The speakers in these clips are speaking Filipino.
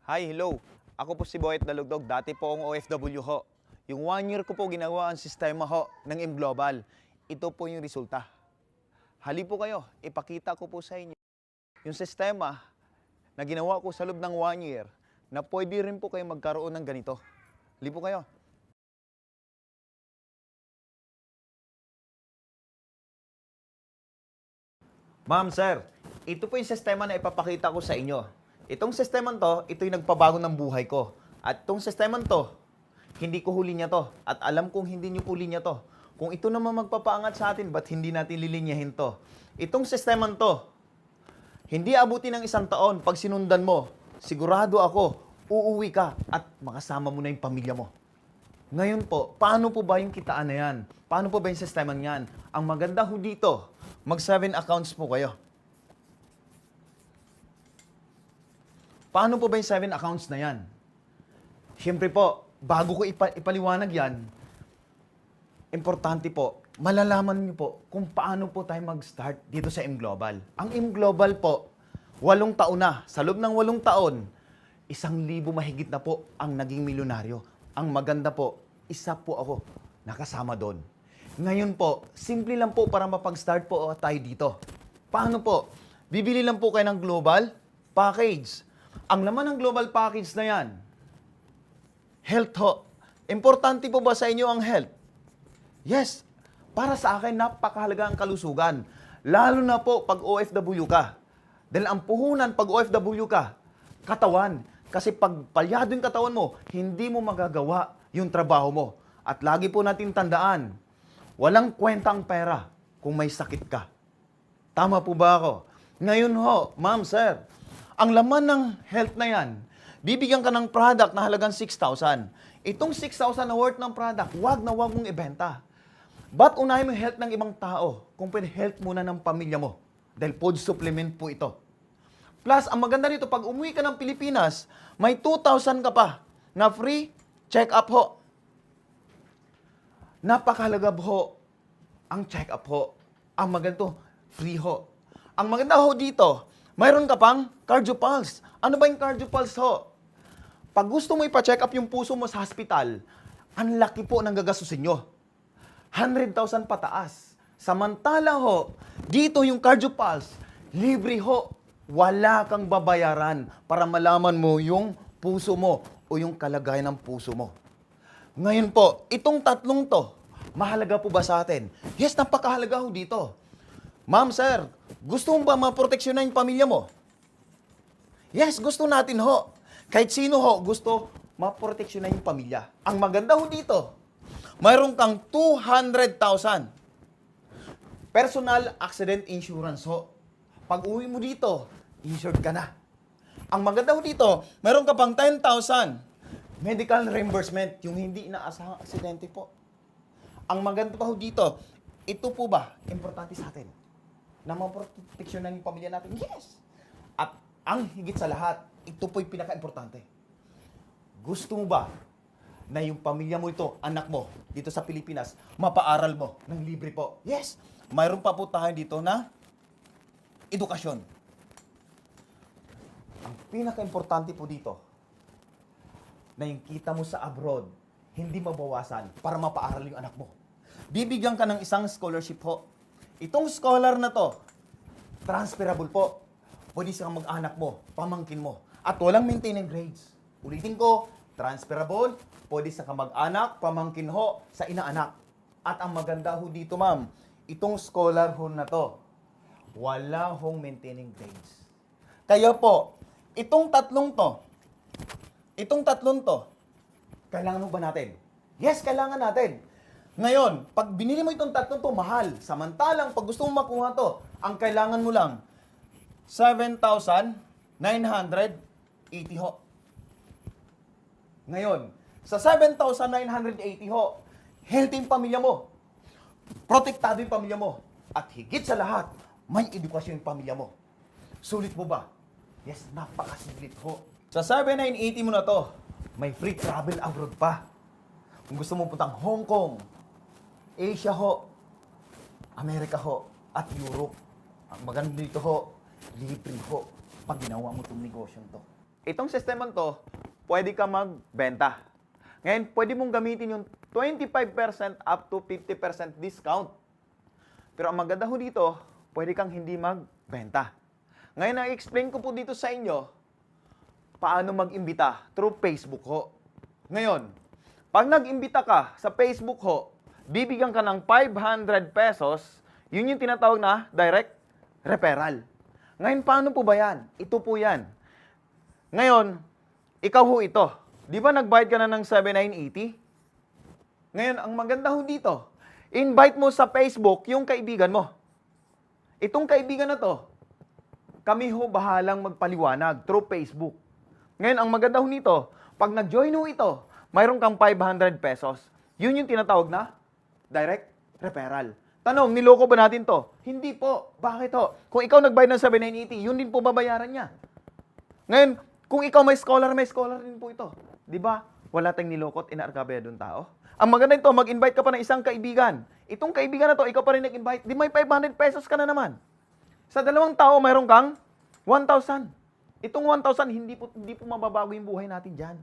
Hi, hello. Ako po si Boyet Dalugdog. Dati po akong OFW ho. Yung 1 year ko po ginawa ang sistema ho ng M-Global. Ito po yung resulta. Hali po kayo, ipakita ko po sa inyo yung sistema na ginawa ko sa loob ng 1 year na pwede rin po kayo magkaroon ng ganito. Hali po kayo. Ma'am, sir, ito po yung sistema na ipapakita ko sa inyo. Itong sistema to, ito yung nagpabago ng buhay ko. At itong sistema to, hindi ko huli niya to. At alam kong hindi niyo huli niya to. Kung ito naman magpapaangat sa atin, ba't hindi natin lilinyahin to? Itong sistema to, hindi abutin ng 1 taon. Pag sinundan mo, sigurado ako, uuwi ka at makasama mo na yung pamilya mo. Ngayon po, paano po ba yung kitaan na yan? Paano po ba yung sistema niyan? Ang maganda ho dito, mag 7 accounts po kayo. Paano po ba yung 7 accounts na yan? Siyempre po, bago ko ipaliwanag yan, importante po, malalaman niyo po kung paano po tayo mag-start dito sa M-Global. Ang M-Global po, 8 taon na. Sa loob ng 8 taon, 1,000 mahigit na po ang naging milyonaryo. Ang maganda po, isa po ako nakasama doon. Ngayon po, simple lang po para mapag-start po tayo dito. Paano po? Bibili lang po kayo ng global package. Ang laman ng global package na yan, health ho. Importante po ba sa inyo ang health? Yes. Para sa akin, napakahalaga ang kalusugan. Lalo na po pag OFW ka. Dahil ang puhunan pag OFW ka, katawan. Kasi pag palyado yung katawan mo, hindi mo magagawa yung trabaho mo. At lagi po natin tandaan, walang kwentang pera kung may sakit ka. Tama po ba ako? Ngayon ho, ma'am, sir, ang laman ng health na yan, bibigyan ka ng product na halagang 6,000. Itong 6,000 na worth ng product, wag na wag mong ibenta. Ba't unahin mo yung health ng ibang tao kung pwede health muna ng pamilya mo? Dahil food supplement po ito. Plus, ang maganda nito, pag umuwi ka ng Pilipinas, may 2,000 ka pa na free check-up ho. Napakahalaga ho ang check-up ho. Ang maganda free ho. Ang maganda ho dito, mayroon ka pang cardiopulse. Ano ba yung cardiopulse ho? Pag gusto mo ipa-check up yung puso mo sa hospital, ang laki po ng gagastusin nyo. 100,000 pataas. Samantala ho, dito yung cardiopulse, libre ho. Wala kang babayaran para malaman mo yung puso mo o yung kalagayan ng puso mo. Ngayon po, itong tatlong to, mahalaga po ba sa atin? Yes, napakahalaga ho dito. Ma'am, sir, gusto mo ba maproteksyonan yung pamilya mo? Yes, gusto natin ho. Kahit sino ho, gusto maproteksyonan yung pamilya. Ang maganda ho dito, mayroon kang 200,000 personal accident insurance ho. Pag uwi mo dito, insured ka na. Ang maganda ho dito, mayroon ka pang 10,000 medical reimbursement, yung hindi inaasahang aksidente po. Ang maganda pa ho dito, ito po ba, importante sa atin, na maproteksyonan yung pamilya natin? Yes! At ang higit sa lahat, ito po yung pinaka-importante. Gusto mo ba na yung pamilya mo ito, anak mo, dito sa Pilipinas, mapaaral mo ng libre po? Yes! Mayroon pa po tayo dito na edukasyon. Ang pinaka-importante po dito, na yung kita mo sa abroad, hindi mabawasan para mapaaral yung anak mo. Bibigyan ka ng isang scholarship ho. Itong scholar na to, transferable po. Pwede sa mag-anak mo, pamangkin mo. At walang maintaining grades. Ulitin ko, transferable, pwede sa kamag-anak, pamangkin ho, sa inaanak. At ang maganda ho dito, ma'am, itong scholar ho na to, wala hong maintaining grades. Kaya po, itong tatlong to, kailangan mo ba natin? Yes, kailangan natin. Ngayon, pag binili mo itong tatlong to, mahal. Samantalang, pag gusto mo makuha to, ang kailangan mo lang, 7,980 ho. Ngayon, sa 7,980 ho, healthy yung pamilya mo. Protektado yung pamilya mo. At higit sa lahat, may edukasyon yung pamilya mo. Sulit mo ba? Yes, napakasulit ho. Sa 7,980 mo na to, may free travel abroad pa. Kung gusto mo puntang Hong Kong, Asia ho, Amerika ho, at Europe. Ang maganda dito ho, libre ho, pag ginawa mo itong negosyo to. itong sistema to, pwede ka magbenta. Ngayon, pwede mong gamitin yung 25% up to 50% discount. Pero ang maganda ho dito, pwede kang hindi magbenta. Ngayon, na-explain ko po dito sa inyo, paano mag-imbita through Facebook ho. Ngayon, pag nag-imbita ka sa Facebook ho, bibigyan ka ng 500 pesos, yun yung tinatawag na direct referral. Ngayon, paano po ba yan? Ito po yan. Ngayon, ikaw ho ito. Di ba nagbayad ka na ng 7,980? Ngayon, ang maganda ho dito, invite mo sa Facebook yung kaibigan mo. Itong kaibigan na to, kami ho bahalang magpaliwanag through Facebook. Ngayon, ang maganda ho nito, pag nag-join ho ito, mayroon kang 500 pesos. Yun yung tinatawag na direct referral. Tanong, niloko ba natin to? Hindi po. Bakit ho? Kung ikaw nagbayad ng 7,980, yun din po babayaran niya. Ngayon, kung ikaw may scholar din po ito. Di ba? Wala tayong nilokot, inaarkabeya doon tao. Ang maganda nito, mag-invite ka pa ng isang kaibigan. Itong kaibigan na to, ikaw pa rin nag-invite, di may 500 pesos ka na naman. Sa dalawang tao, mayroon kang 1,000. Itong 1,000, hindi po mababago yung buhay natin dyan.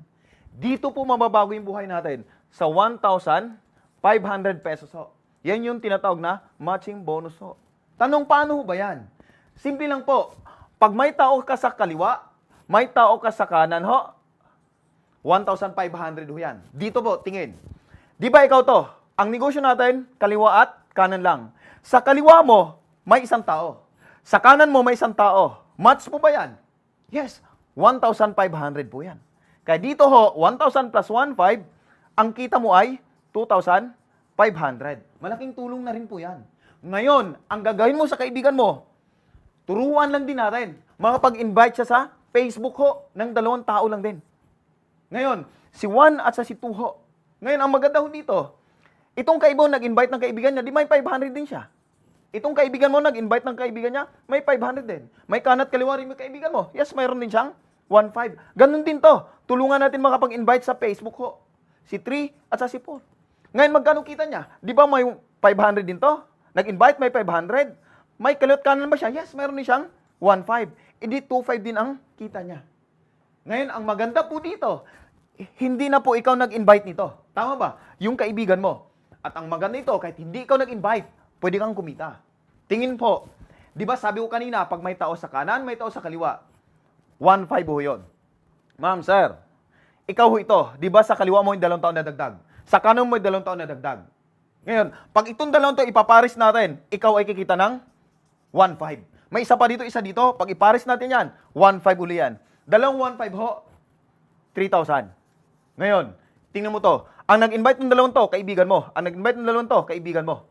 Dito po mababago yung buhay natin sa 1,500 pesos ho. Yan yung tinatawag na matching bonus ho. Tanong, paano ho ba yan? Simple lang po. Pag may tao ka sa kaliwa, may tao ka sa kanan ho, 1,500 ho yan. Dito po, tingin. Di ba ikaw to? Ang negosyo natin, kaliwa at kanan lang. Sa kaliwa mo, may isang tao. Sa kanan mo, may isang tao. Match po ba yan? Yes, 1,500 po yan. Kaya dito ho, 1,000 plus 1,500, ang kita mo ay 2,500. Malaking tulong na rin po yan. Ngayon, ang gagawin mo sa kaibigan mo, turuan lang din natin. Makapag-invite siya sa Facebook ho, ng 2 tao lang din. Ngayon, si 1 at sa si 2 ho. Ngayon, ang maganda ho dito, itong kaibigan nag-invite ng kaibigan niya, di may 500 din siya. Itong kaibigan mo nag-invite ng kaibigan niya, may 500 din. May kanat kaliwa rin yung kaibigan mo. Yes, mayroon din siyang 1,500. Ganun din to. Tulungan natin makapag-invite sa Facebook ho. Si 3 at sa si 4. Ngayon, magkano kita niya? Di ba may 500 din to? Nag-invite, may 500. May kaliwat kanan ba siya? Yes, mayroon din siyang 1,500. Hindi 2,500 din ang kita niya. Ngayon, ang maganda po dito, hindi na po ikaw nag-invite nito. Tama ba? Yung kaibigan mo. At ang maganda nito, kahit hindi ikaw nag-invite, pwede kang kumita. Tingin po, di ba sabi ko kanina, pag may tao sa kanan, may tao sa kaliwa, 1,500 ho yun. Ma'am, sir, ikaw ho ito, di ba sa kaliwa mo yung 2 taon na dagdag? Sa kanan mo yung 2 taon na dagdag. Ngayon, pag itong 2 to ipaparis natin, ikaw ay kikita ng 1,500. May isa pa dito, isa dito, pag iparis natin yan, 1,500 uli yan. 1,500 ho, 3,000. Ngayon, tingnan mo to, ang nag-invite ng 2 to, kaibigan mo. Ang nag-invite ng 2 to, kaibigan mo.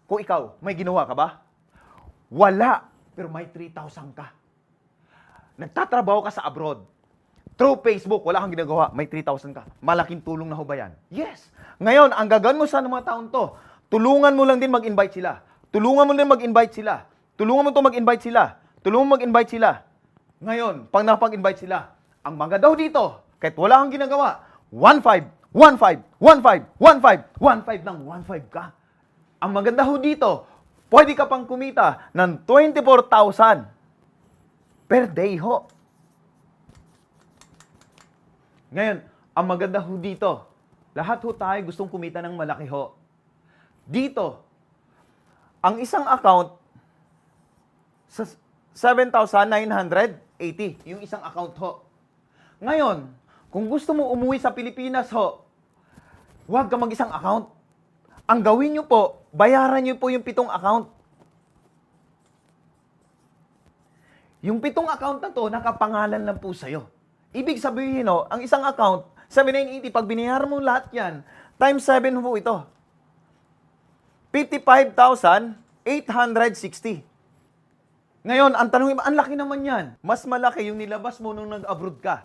Kung ikaw, may ginawa ka ba? Wala. Pero may 3,000 ka. Nagtatrabaho ka sa abroad. Through Facebook, wala kang ginagawa. May 3,000 ka. Malaking tulong na ho ba yan? Yes. Ngayon, ang gagawin mo sa mga taon to, tulungan mo lang din mag-invite sila. Tulungan mo din mag-invite sila. Tulungan mo to mag-invite sila. Tulungan mo mag-invite sila. Ngayon, pag napag-invite sila, ang maganda ho dito, kahit wala kang ginagawa, 1,500, 1,500, 1,500, 1,500, 1,500 ng 1,500 ka. Ang maganda ho dito, pwede ka pang kumita ng 24,000 per day ho. Ngayon, ang maganda ho dito, lahat ho tayo gustong kumita ng malaki ho. Dito, ang isang account, sa 7,980, yung isang account ho. Ngayon, kung gusto mo umuwi sa Pilipinas ho, huwag ka mag-isang account. Ang gawin nyo po, bayaran nyo po yung 7 account. Yung 7 account na to, nakapangalan lang po sa'yo. Ibig sabihin, no, ang isang account, 7,980, pag binayaran mo lahat yan, times 7 po ito. 55,860. Ngayon, ang tanong, ang laki naman yan. Mas malaki yung nilabas mo nung nag-abroad ka.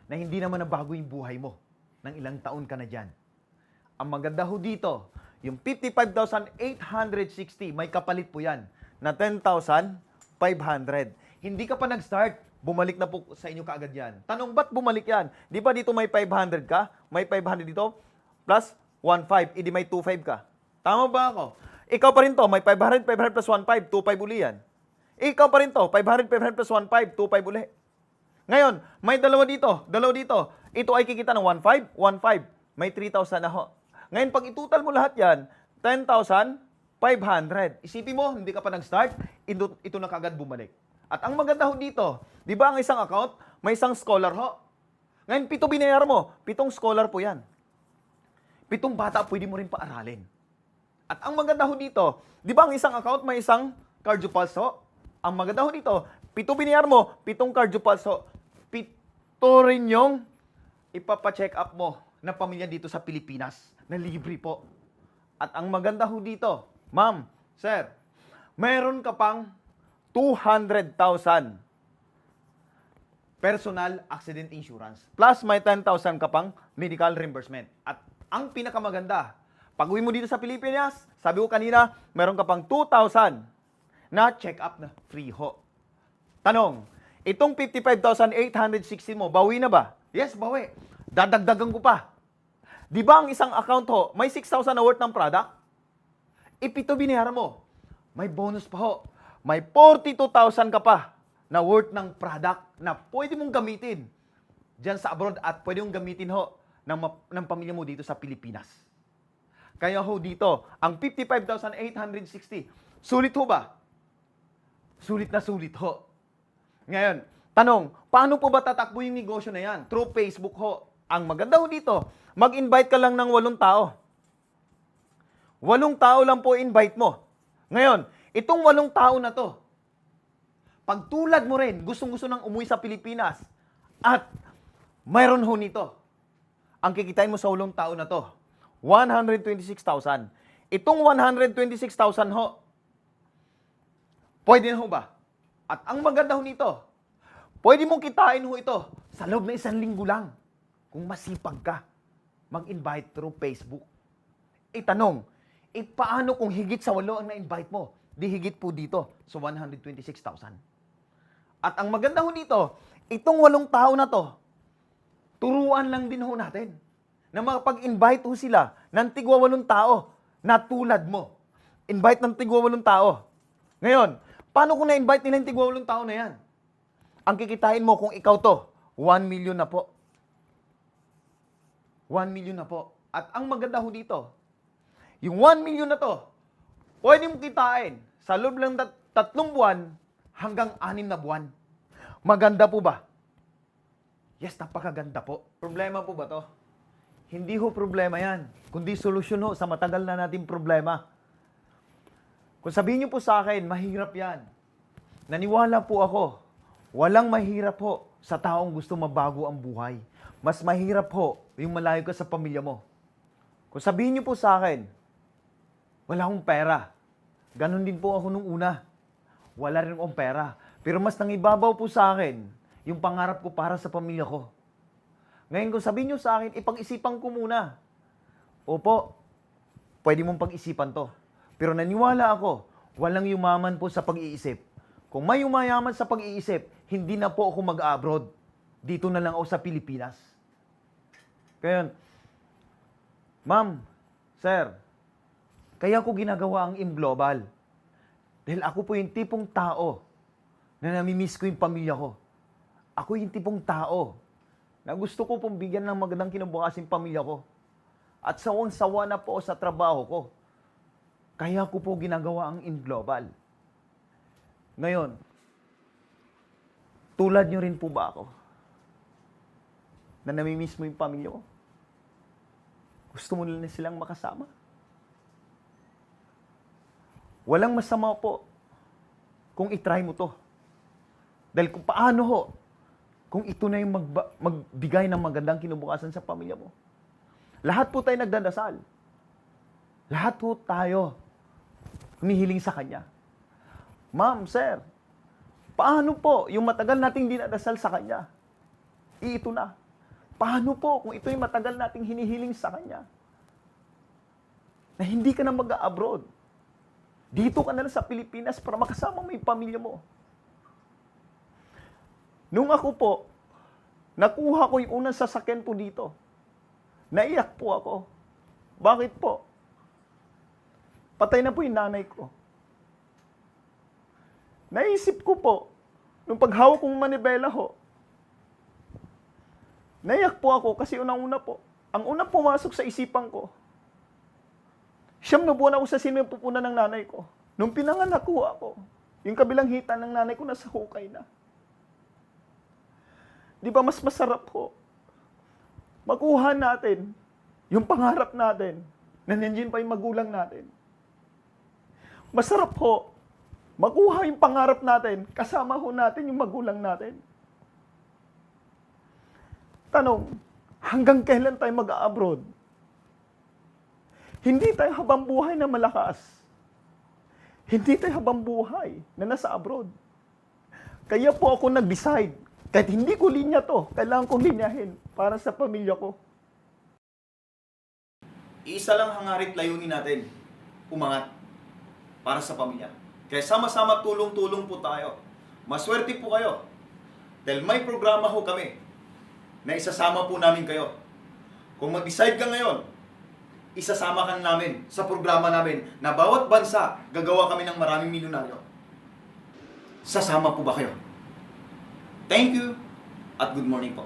Na hindi naman nabago yung buhay mo. Nang ilang taon ka na dyan. Ang maganda ho dito, yung 55,860, may kapalit po yan na 10,500. Hindi ka pa nag-start, bumalik na po sa inyo kaagad yan. Tanong, ba't bumalik yan? Di ba dito may 500 ka? May 500 dito, plus 1,500, edi may 2,500 ka. Tama ba ako? Ikaw pa rin to, may 500, 500 plus 1,500, 2,500 uli yan. Ikaw pa rin to, 500, 500 plus 1,500, 2,500 uli. Ngayon, may dalawa dito, dalawa dito. Ito ay kikita ng 1.5, 1.5. May 3,000 na ho. Ngayon, pag itutal mo lahat yan, 10,500. Isipin mo, hindi ka pa nag-start, ito na kagad bumalik. At ang maganda ho dito, di ba ang isang account, may isang scholar ho. Ngayon, 7 binayaran mo, 7 scholar po yan. 7 bata pwede mo rin paaralin. At ang maganda ho dito, di ba ang isang account may isang cardio pulse ho? Ang maganda ho dito, 7 binayaran mo, 7 cardio pulse ho. 7 rin yung ipapa-check up mo na pamilya dito sa Pilipinas na libre po. At ang maganda ho dito, ma'am, sir, meron ka pang 200,000 personal accident insurance. Plus may 10,000 ka pang medical reimbursement. At ang pinakamaganda, pag uwi mo dito sa Pilipinas, sabi ko kanina, meron ka pang 2,000 na check-up na free ho. Tanong, itong 55,816 mo, bawi na ba? Yes, bawi. Dadagdagan ko pa. Di ba ang isang account ho, may 6,000 na worth ng product? Ipito binayaran mo. May bonus pa ho. May 42,000 ka pa na worth ng product na pwede mong gamitin dyan sa abroad at pwede mong gamitin ho ng pamilya mo dito sa Pilipinas. Kaya ho dito, ang 55,860, sulit ho ba? Sulit na sulit ho. Ngayon, tanong, paano po ba tatakbo yung negosyo na yan? Through Facebook ho. Ang maganda ho dito, mag-invite ka lang ng 8 tao. 8 tao lang po invite mo. Ngayon, itong 8 tao na to, pag tulad mo rin, gustong-gusto nang umuwi sa Pilipinas, at mayroon ho nito, ang kikitain mo sa 8 tao na to, 126,000. Itong 126,000 ho, pwede na ho ba? At ang maganda ho nito, pwede mong kitain ho ito sa loob na 1 linggo lang. Kung masipag ka, mag-invite through Facebook. Itanong, paano kung higit sa 8 ang na-invite mo? Di higit po dito sa 126,000. At ang maganda ho dito, itong 8 tao na to, turuan lang din ho natin na makapag-invite ho sila ng tigwa 8 tao na tulad mo. Invite ng tigwa 8 tao. Ngayon, paano kung na-invite nila yung tigwa 8 tao na yan? Ang kikitain mo kung ikaw to, 1 million na po. 1 million na po. At ang maganda ho dito, yung 1 million na to, pwede mong kitain sa loob ng 3 buwan hanggang 6 na buwan. Maganda po ba? Yes, napakaganda po. Problema po ba to? Hindi ho problema yan, kundi solusyon ho sa matagal na nating problema. Kung sabihin niyo po sa akin, mahirap yan. Naniwala po ako, walang mahirap ho sa taong gusto mabago ang buhay. Mas mahirap ho yung malayo ka sa pamilya mo. Kung sabihin niyo po sa akin, wala akong pera. Ganon din po ako nung una. Wala rin akong pera. Pero mas nangibabaw po sa akin yung pangarap ko para sa pamilya ko. Ngayon kung sabihin niyo sa akin, ipag-isipan ko muna. Opo, pwede mong pag-isipan to. Pero naniwala ako, walang yumaman po sa pag-iisip. Kung may yumayaman sa pag-iisip, hindi na po ako mag-abroad. Dito na lang ako sa Pilipinas. Kaya, ma'am, sir, kaya ko ginagawa ang ImGlobal. Dahil ako po yung tipong tao na namimiss ko yung pamilya ko. Ako yung tipong tao na gusto ko pong bigyan ng magandang kinabukasin pamilya ko. At sawang-sawa na po sa trabaho ko. Kaya ko po ginagawa ang ImGlobal. Ngayon, tulad nyo rin po ba ako? Na namimiss mo yung pamilya ko? Gusto mo na silang makasama? Walang masama po kung itry mo to. Dahil kung paano ho, kung ito na yung magbigay ng magandang kinabukasan sa pamilya mo. Lahat po tayo nagdadasal. Lahat po tayo humihiling sa Kanya. Ma'am, sir, paano po yung matagal nating dinadasal sa Kanya? Ito na. Paano po kung ito yung matagal nating hinihiling sa Kanya? Na hindi ka na mag-abroad. Dito ka na lang sa Pilipinas para makasama mo yung pamilya mo. Nung ako po, nakuha ko yung unang sasakyan po dito. Naiyak po ako. Bakit po? Patay na po yung nanay ko. Naisip ko po, nung paghawak kong manibela ho, Naiyak po ako kasi unang-una po, ang unang pumasok sa isipan ko, 9 na buwan ako sa sinupupunan ng nanay ko. Nung pinanganak ko ako, yung kabilang hita ng nanay ko nasa hukay na. Di ba mas masarap po makuha natin yung pangarap natin na nandiyan pa yung magulang natin. Masarap po makuha yung pangarap natin kasama ho natin yung magulang natin. Tanong, hanggang kailan tayo mag-a-abroad? Hindi tayo habang buhay na malakas. Hindi tayo habang buhay na nasa abroad. Kaya po ako nag-decide, kahit hindi ko linya to, kailangan kong linyahin para sa pamilya ko. Isa lang hangarit layunin natin, umangat para sa pamilya. Kaya sama-sama tulong-tulong po tayo. Maswerte po kayo. Dahil may programa ho kami na isasama po namin kayo. Kung mag-decide ka ngayon, isasama ka namin sa programa namin na bawat bansa gagawa kami ng maraming milyonaryo. Sasama po ba kayo? Thank you at good morning po.